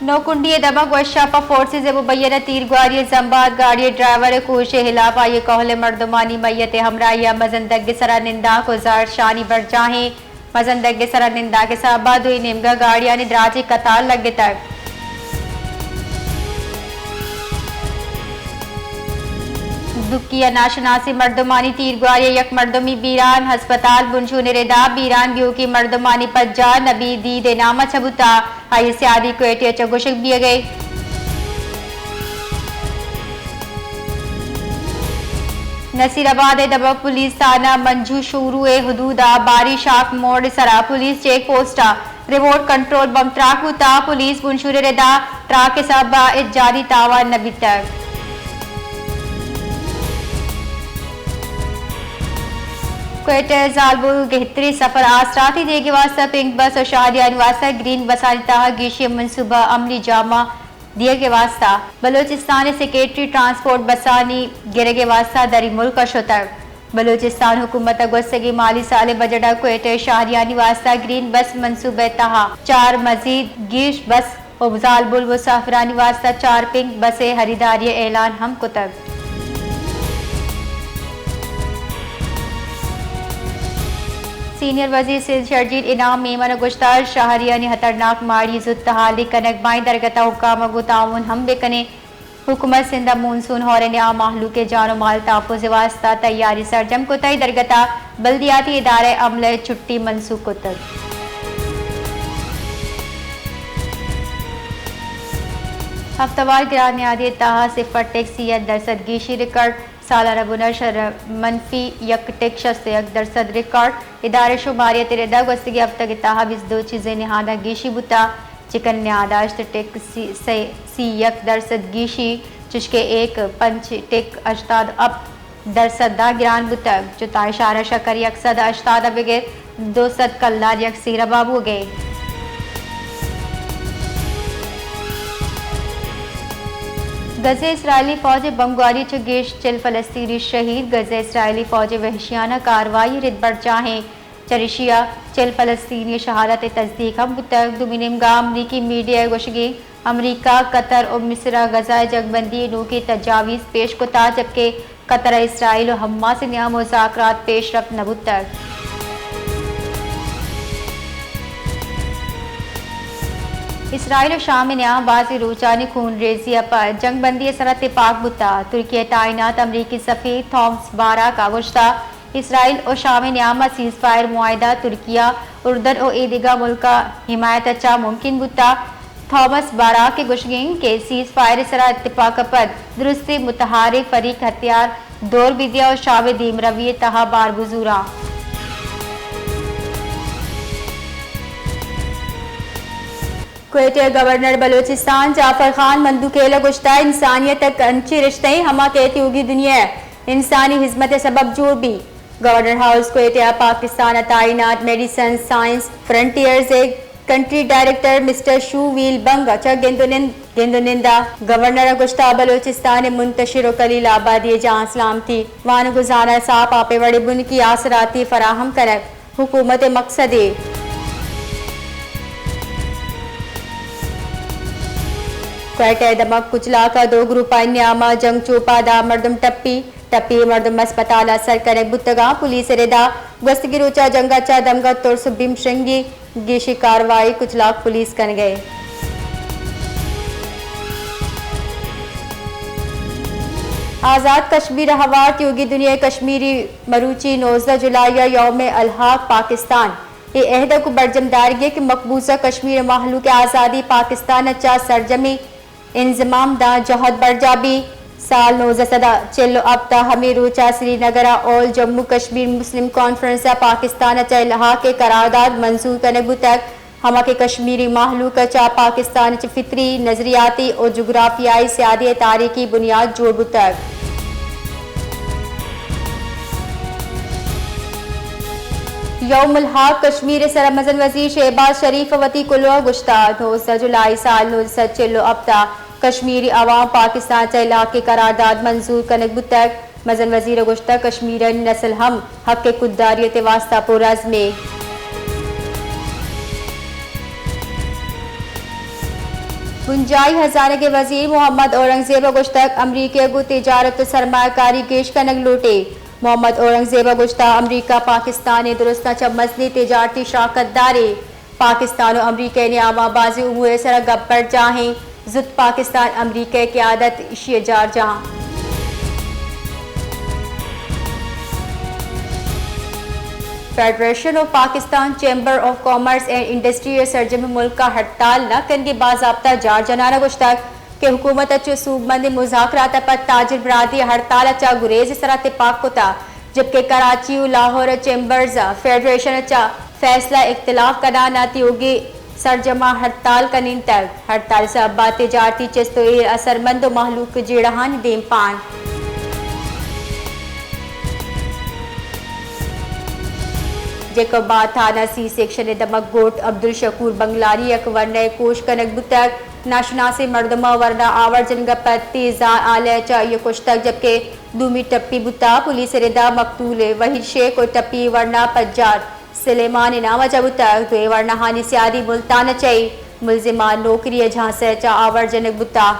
नौकुंडी दमक व शापा फोर्सेज मुबैना तीरगुआरी जम्बाद गाड़ी ड्राइवर कोश हिलाफ आये कहले मर्दमानी मैयत हमराया मजंदग सरा निंदा गुजार शानी बढ़ जाए मजंदग सरा निंदा के साबाद हुई निमगा गाड़ियां निद्राजी कतार लगे तक दुकिया नाशनासी मर्दमानी तीरगुआरी यक मर्दमी बीरान हस्पताल बुंशू निरेदा बीरान व्यू की मर्दमानी पज्जा नबी दी दे नामा छबुता आई सियादी क्वेटे चगुशक दिए गए नसीराबाद दबक पुलिस थाना मंजू शुरू हदूदा बारी शाख मोड़ सरा पुलिस चेक पोस्टा रिमोट कंट्रोल बम ट्राक हुता पुलिस बुंशू निरेदा ट्राक के साबा जारी तावा नबी तक क्वेटर जालबुल गहतरी सफर आसराती देगे वास्ता पिंक बस और शादिया निवासा ग्रीन बसानिता गिशी मनसूबा अमली जामा दिए के वास्ता बलोचिस्तान सेक्रेटरी ट्रांसपोर्ट बसानी गिरे के वास्ता दरी मुल्क शोतर बलोचिस्तान हुकूमत गुस्सगी माली साल बजटा क्वेटर शाहरिया निवासा ग्रीन बस मनसूबे तहा 4 मजीद गिश बस और जालबुल मुसाफिरा निवासा 4 पिंक बसे खरीदारी ऐलान हम कुतब सीनियर वजीर सिंध शर्जील इनाम मेमन गुश्तार शाहरिया ने खतरनाक माड़ी जुत्तहाली कनक बाई दरगता हुकाम गुताउन हम बेकने हुकूमत सिंध मानसून होरे ने आम महलू के जानो माल ताफुज वास्ता तैयारी सरजम को तय दरगता बल्दियाती इदारे अमले छुट्टी मनसूख को तक हफ्तावार गिरान आदि तहा सिफर टैक्सीयत दरसद गीशी रिकॉर्ड सालाना बुनशर मनफी 1.1% रिकॉर्ड इदारे शुमारियत रेदा वस्तगी अब तक तहा 22 चीजें नहादा गीशी बुता चिकन न्यादाश्त टेक सी 1% गीशी चुशके 1.5% अब दरसद दा गिरान बुतक जुता इशारा शकर 100% बगैर 200 कल्लार यक सीरा बाबू गए गज़े इसराइली फौज बमगारी चुगेश चिल फलस्तीनी शहीद गज़े इसराइली फौज वहशियाना कार्रवाई रिद बढ़ चाहें चरिशिया चिल फलस्तीनी शहादत तस्दीक हम तक दुमिनगा अमरीकी मीडिया गुशगी अमरीका कतर और मिस्र गज़ा जगबंदी नू की तजावीज़ पेश कोता जबकि कतर इसराइल और हमास से नया मुज़ाकरात पेश रफ्त नबुत तक इसराइल और शाम में नया बाजी रूचानी खून रेजिया पर जंग बंदी सर इत्तेफाक बुता तुर्की तैनात अमरीकी सफ़ीर थॉमस बारा का गुश्ता इसराइल और शाम न्यामा सीज फायर मुआहदा तुर्किया उर्दन और ईदिगा मुल्क का हिमायत अच्छा मुमकिन बुता थॉमस बारा के गुशगिंग के सीज फायर सर इत्तेफाक पर दुरुस्ती मुतहारिक फरीक हथियार दौर बिदिया और शाव दीम रवी तहा बार बुजूरा क्वेटर गवर्नर बलोचिस्तान जाफर खान मंदुकेला गुश्ता इंसानियत तक अंची रिश्ते हमा कहती होगी दुनिया इंसानी हिजमत सबब जोड़ भी गवर्नर हाउस क्वेटर पाकिस्तान तैनात Medecins Sans Frontieres country director mister शू वील बंग गेंदुनिंदा गवर्नर गुश्ता बलोचिस्तान मुंतशिर कलील आबादी जहाँ सलाम थी वान गुजारा साफ आपे बड़े बुन की आसराती फराहम करक हुकूमत मकसद क्वेटर दमक कुचला का 2 ग्रुप न्यामा जंग चोपा दा मर्दम टप्पी मर्दम अस्पताल असर करे बुतगा पुलिस रेदा गस्तगी रोचा जंगा चा दमगा तोरसु बिम श्रृंगी गिशी कार्रवाई कुचला पुलिस कर गए आज़ाद कश्मीर हवार योगी दुनिया कश्मीरी मरूची 19 जुलाई यौम अलहाक पाकिस्तान ये अहद को बरजमदारगी के मकबूजा कश्मीर महलू के आज़ादी पाकिस्तान अच्छा सरजमी इंजमाम दा जहद बरजाबी साल 19 चलो अब ता हमी रोचा श्रीनगर और जम्मू कश्मीर मुस्लिम कॉन्फ्रेंस पाकिस्तान अच्छा इलाहा के करारदाद मंजूर करने बुतक हमा के कश्मीरी महलू का चा पाकिस्तान फितरी नजरियाती और जोग्राफियाई सियादी तारीखी बुनियाद जोड़ बुतक यौमुल हक कश्मीर सरमजन वजीर शहबाज शरीफ वती कुलवा गुश्ता 19 जुलाई साल 19 अब तक कश्मीरी अवाम पाकिस्तान से इलाके करारदाद मंजूर करने बुतक मजन वजीर गुश्ता कश्मीर नस्ल हम हक के खुददारियत वास्ता पुरज में गुंजाई हजारे के वजीर मोहम्मद औरंगजेब गुश्तक अमरीकी गु तिजारत सरमाकारी केश कनक लूटे। मोहम्मद औरंगजेब गुश्ता अमरीका पाकिस्तान दुरुस्त चमजनी तिजारती शराकत दारे। पाकिस्तान और अमरीका ने आवाबाजी उमूर सर गब्बर जाहें जुद पाकिस्तान अमरीका की आदत इशियजार जहाँ। Federation of Pakistan chamber of commerce and industry सर्जम मुल्क का हड़ताल न करने बाज़ाब्ता जार जनाना गुश्तक के हुकूमत अच्छे सूबमंद मुज़ाकरात पर ताजिर बरादरी हड़ताल अच्छा गुरेज सरा इत्तेफाक को था, जबकि कराची और लाहौर चैम्बर्स फेडरेशन अच्छा फैसला इख्तिलाफ करना नाती होगी सरजमा हड़ताल का निंतक। हड़ताल से अब्बा तिजारती चस्तो असरमंद महलूक जेड़हान देम पान। जेको बात थाना सी सेक्शन दमक गोट अब्दुल शकूर बंगलारी यक वरने कोश कनक बुतक नाशनासी मर्दमा वरना आवर्जन गपति जार आले चाहिए कुछ तक, जबकि दूमी टप्पी बुता पुलिस रिदा मकतूल वही शेख और टप्पी वरना पज्जार सलेमान इनामा जबुतक दे वरना हानि सियादी मुल्तान चाहिए मुलजिमान नौकरी झांसे चा आवर्जन बुता।